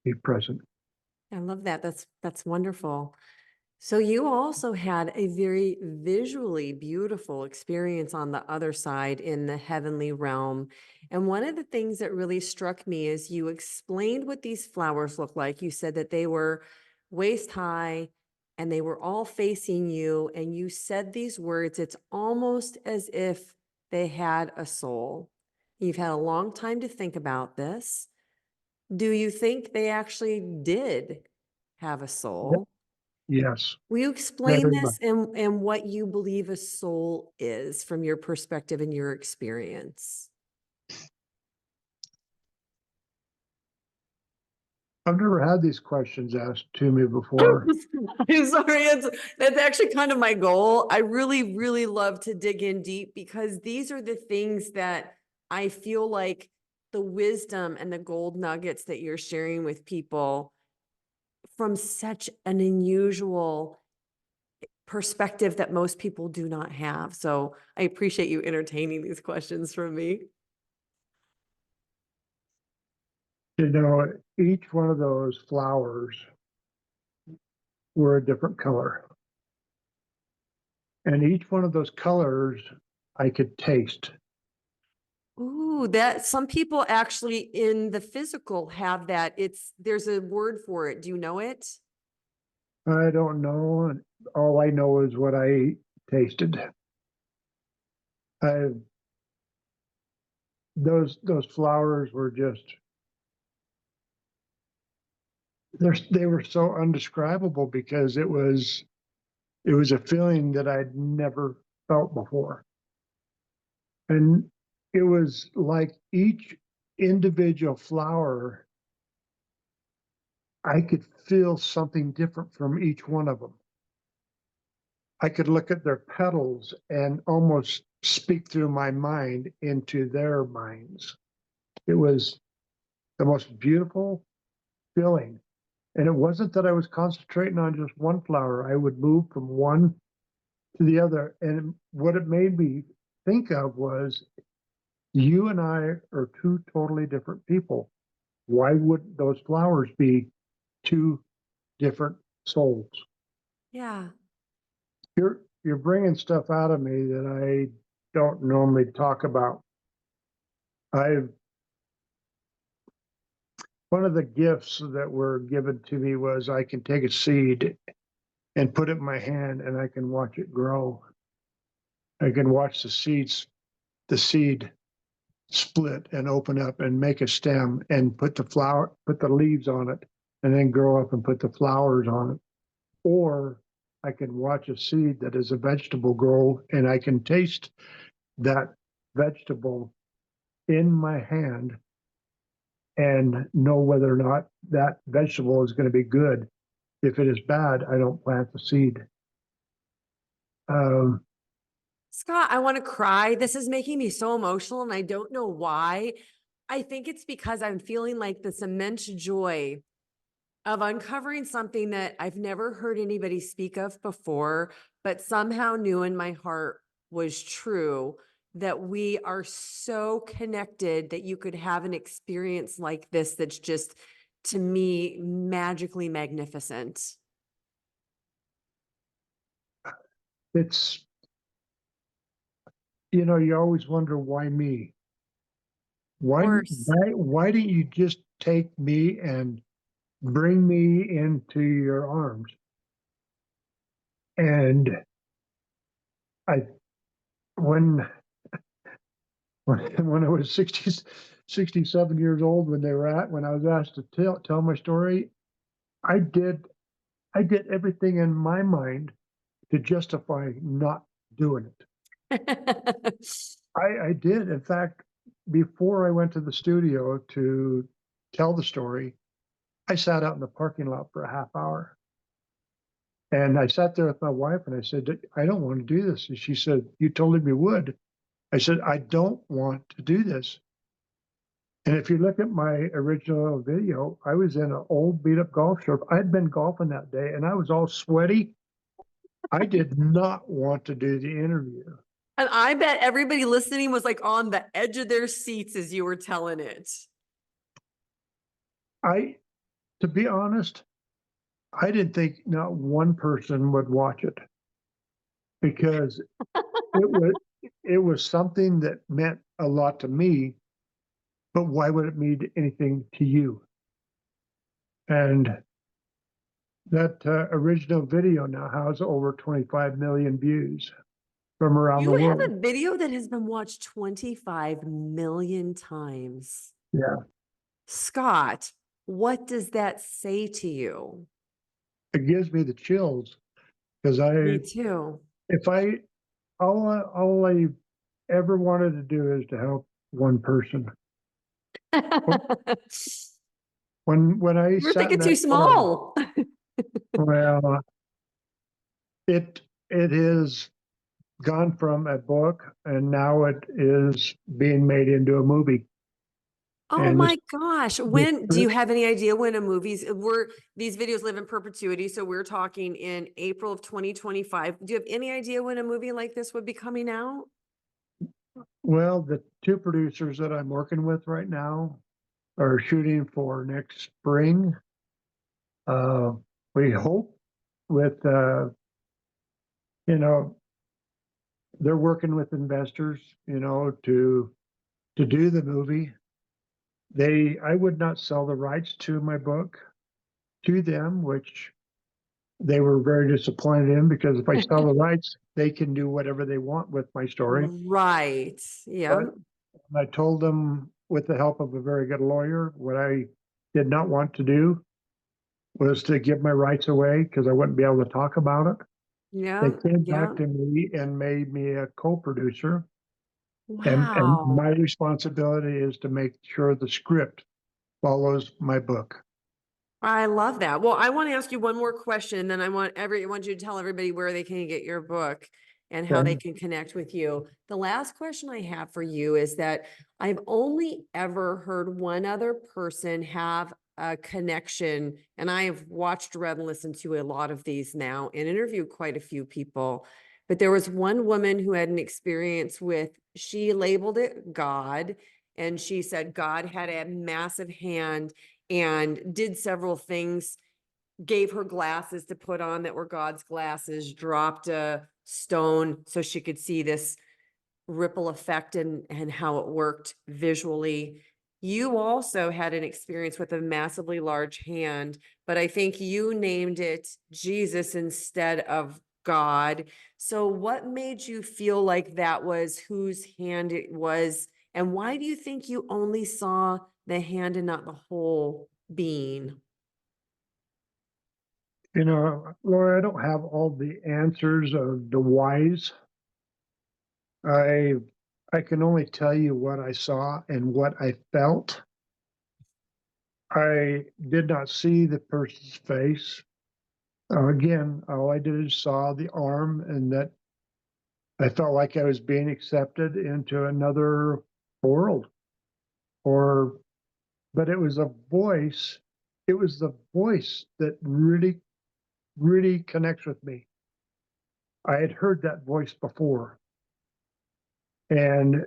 Be present. I love that. That's wonderful. So you also had a very visually beautiful experience on the other side in the heavenly realm. And one of the things that really struck me is you explained what these flowers look like. You said that they were waist high and they were all facing you. And you said these words, it's almost as if they had a soul. You've had a long time to think about this. Do you think they actually did have a soul? Yes, Will you explain very much. this and what you believe a soul is from your perspective and your experience? I've never had these questions asked to me before. I'm sorry, that's actually kind of my goal. I really, really love to dig in deep because these are the things that I feel like the wisdom and the gold nuggets that you're sharing with people from such an unusual perspective that most people do not have. So I appreciate you entertaining these questions from me. You know, each one of those flowers were a different color. And each one of those colors I could taste. Ooh, that some people actually in the physical have that. There's a word for it. Do you know it? I don't know. And all I know is what I tasted. I those flowers were just they were so undescribable because it was a feeling that I'd never felt before. And it was like each individual flower, I could feel something different from each one of them. I could look at their petals and almost speak through my mind into their minds. It was the most beautiful feeling. And it wasn't that I was concentrating on just one flower. I would move from one to the other. And what it made me think of was you and I are two totally different people. Why wouldn't those flowers be two different souls? Yeah. You're bringing stuff out of me that I don't normally talk about. One of the gifts that were given to me was I can take a seed and put it in my hand and I can watch it grow. I can watch the seed split and open up and make a stem and put the leaves on it and then grow up and put the flowers on it. Or I can watch a seed that is a vegetable grow and I can taste that vegetable in my hand and know whether or not that vegetable is going to be good. If it is bad, I don't plant the seed. Scott, I want to cry. This is making me so emotional and I don't know why. I think it's because I'm feeling like this immense joy of uncovering something that I've never heard anybody speak of before, but somehow knew in my heart was true, that we are so connected that you could have an experience like this that's just, to me, magically magnificent. It's, you know, you always wonder why me? Course. Why didn't you just take me and bring me into your arms? And I, when, when I was 67 years old, when I was asked to tell my story, I did, I did everything in my mind to justify not doing it. I did. In fact, before I went to the studio to tell the story, I sat out in the parking lot for a half hour. And I sat there with my wife and I said, I don't want to do this. And she said, you told me you would. I said, I don't want to do this. And if you look at my original video, I was in an old beat up golf shirt. I'd been golfing that day and I was all sweaty. I did not want to do the interview. And I bet everybody listening was like on the edge of their seats as you were telling it. To be honest, I didn't think not one person would watch it because it was something that meant a lot to me, but why would it mean anything to you? And that original video now has over 25 million views from around the You have world. a video that has been watched 25 million times. Yeah, Scott, what does that say to you? it gives me the chills because Me too. if I, all I ever wanted to do is to help one person. When I You're sat in thinking too that car, small. well, it has gone from a book and now it is being made into a movie. Oh And my gosh. When do you have any idea when these videos live in perpetuity? So we're talking in April of 2025. Do you have any idea when a movie like this would be coming out? well, the two producers that I'm working with right now are shooting for next spring. We hope with, you know, they're working with investors, you know, to do the movie. I would not sell the rights to my book to them, which they were very disappointed in because if I sell the rights, they can do whatever they want with my story. Right. Yeah. But I told them with the help of a very good lawyer, what I did not want to do was to give my rights away because I wouldn't be able to talk about it. Yeah. They came Yeah. back to me and made me a co-producer. And Wow. my responsibility is to make sure the script follows my book. I love that. Well, I want to ask you one more question, and then I want you to tell everybody where they can get your book and how they Okay. can connect with you. The last question I have for you is that I've only ever heard one other person have a connection, and I have watched, read, and listened to a lot of these now and interviewed quite a few people. But there was one woman who had an experience with, she labeled it God, and she said God had a massive hand and did several things, gave her glasses to put on that were God's glasses, dropped a stone so she could see this ripple effect and how it worked visually. You also had an experience with a massively large hand, but I think you named it Jesus instead of God. So what made you feel like that was whose hand it was? And why do you think you only saw the hand and not the whole being? You know, Laura, I don't have all the answers of the whys. I I can only tell you what I saw and what I felt. I did not see the person's face. Again, all I did is saw the arm and that I felt like I was being accepted into another world, but it was a voice. It was the voice that really, really connects with me. I had heard that voice before, and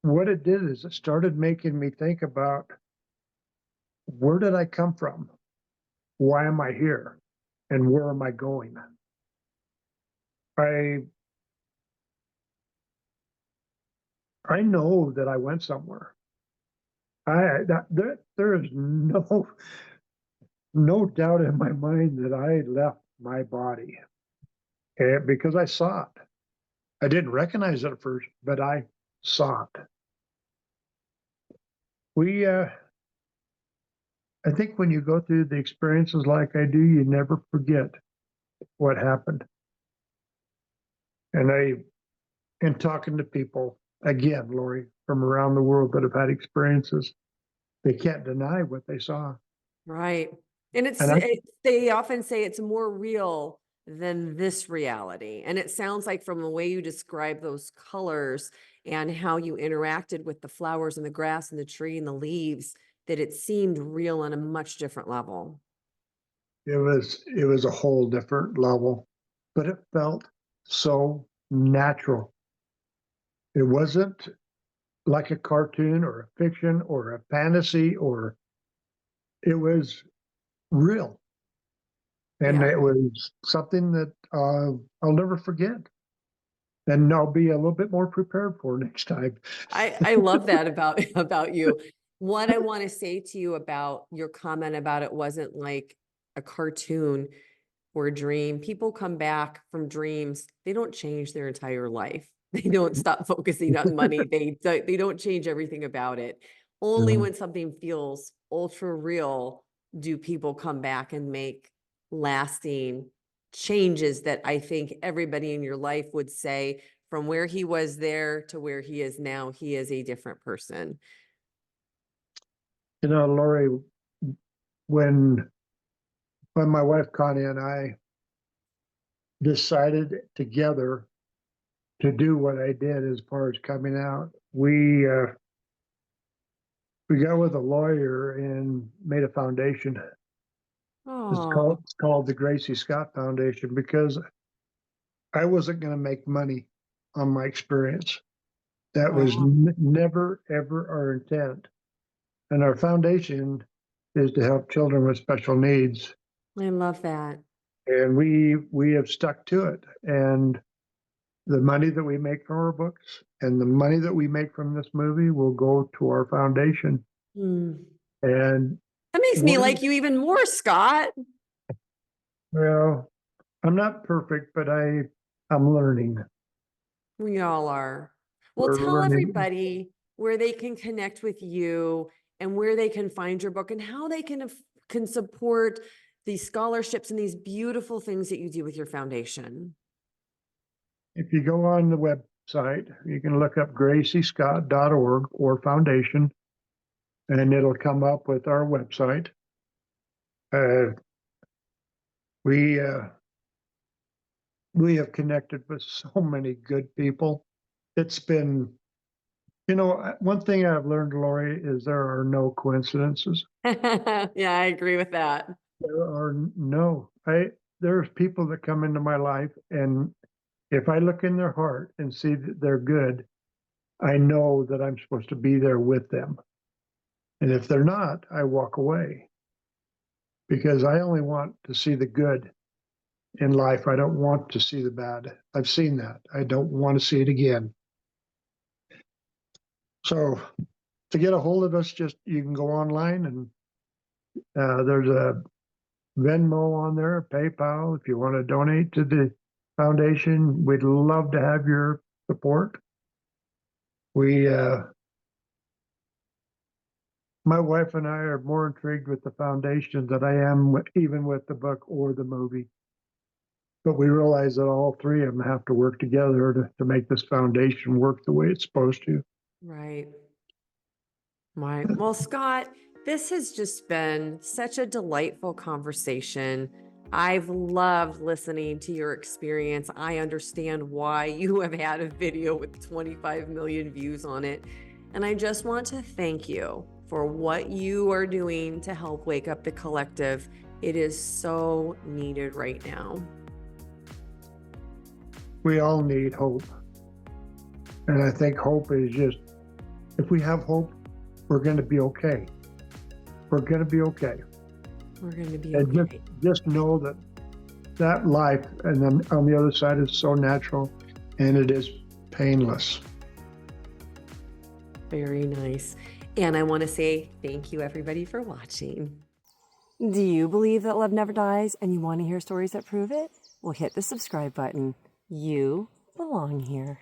what it did is it started making me think about, where did I come from? Why am I here? And where am I going? I know that I went somewhere. There is no doubt in my mind that I left my body, because I saw it. I didn't recognize it at first, but I saw it. I think when you go through the experiences like I do, you never forget what happened. And in talking to people, again, Lori, from around the world that have had experiences, they can't deny what they saw. Right. And they often say it's more real than this reality. And it sounds like, from the way you describe those colors and how you interacted with the flowers and the grass and the tree and the leaves, that it seemed real on a much different level. It was a whole different level, but it felt so natural. It wasn't like a cartoon or a fiction or a fantasy, it was real. And Yeah. it was something that I'll never forget. And I'll be a little bit more prepared for next time. I love that about you. What I want to say to you about your comment about it wasn't like a cartoon or a dream. People come back from dreams. They don't change their entire life. They don't stop focusing on money. They don't change everything about it. Only when something feels ultra real do people come back and make lasting changes that I think everybody in your life would say, from where he was there to where he is now, he is a different person. You know, Lori, when my wife Connie and I decided together to do what I did as far as coming out, we got with a lawyer and made a foundation. Oh, It's called the Gracie Scott Foundation, because I wasn't going to make money on my experience. That was wow. never, ever our intent. And our foundation is to help children with special needs. I love that. And we have stuck to it. And the money that we make from our books and the money that we make from this movie will go to our foundation. Mm. And That makes me like you even more, Scott. well, I'm not perfect, but I'm learning. We all are. Well, We're tell learning. everybody where they can connect with you and where they can find your book and how they can support these scholarships and these beautiful things that you do with your foundation. If you go on the website, you can look up graciescott.org or foundation, and it'll come up with our website. We have connected with so many good people. It's been, one thing I've learned, Lori, is there are no coincidences. Yeah, I agree with that. There's people that come into my life, and if I look in their heart and see that they're good, I know that I'm supposed to be there with them. And if they're not, I walk away, because I only want to see the good in life. I don't want to see the bad. I've seen that. I don't want to see it again. So to get a hold of us, you can go online, and there's a Venmo on there, PayPal. If you want to donate to the foundation, we'd love to have your support. My wife and I are more intrigued with the foundation than I am even with the book or the movie. But we realize that all three of them have to work together to make this foundation work the way it's supposed to. Right. Right. Well, Scott, this has just been such a delightful conversation. I've loved listening to your experience. I understand why you have had a video with 25 million views on it. And I just want to thank you for what you are doing to help wake up the collective. It is so needed right now. We all need hope. And I think hope is just, if we have hope, we're going to be okay. We're going to be okay. We're going to be And okay. just know that life and then on the other side is so natural and it is painless. Very nice. And I want to say thank you, everybody, for watching. Do you believe that love never dies and you want to hear stories that prove it? Well, hit the subscribe button. You belong here.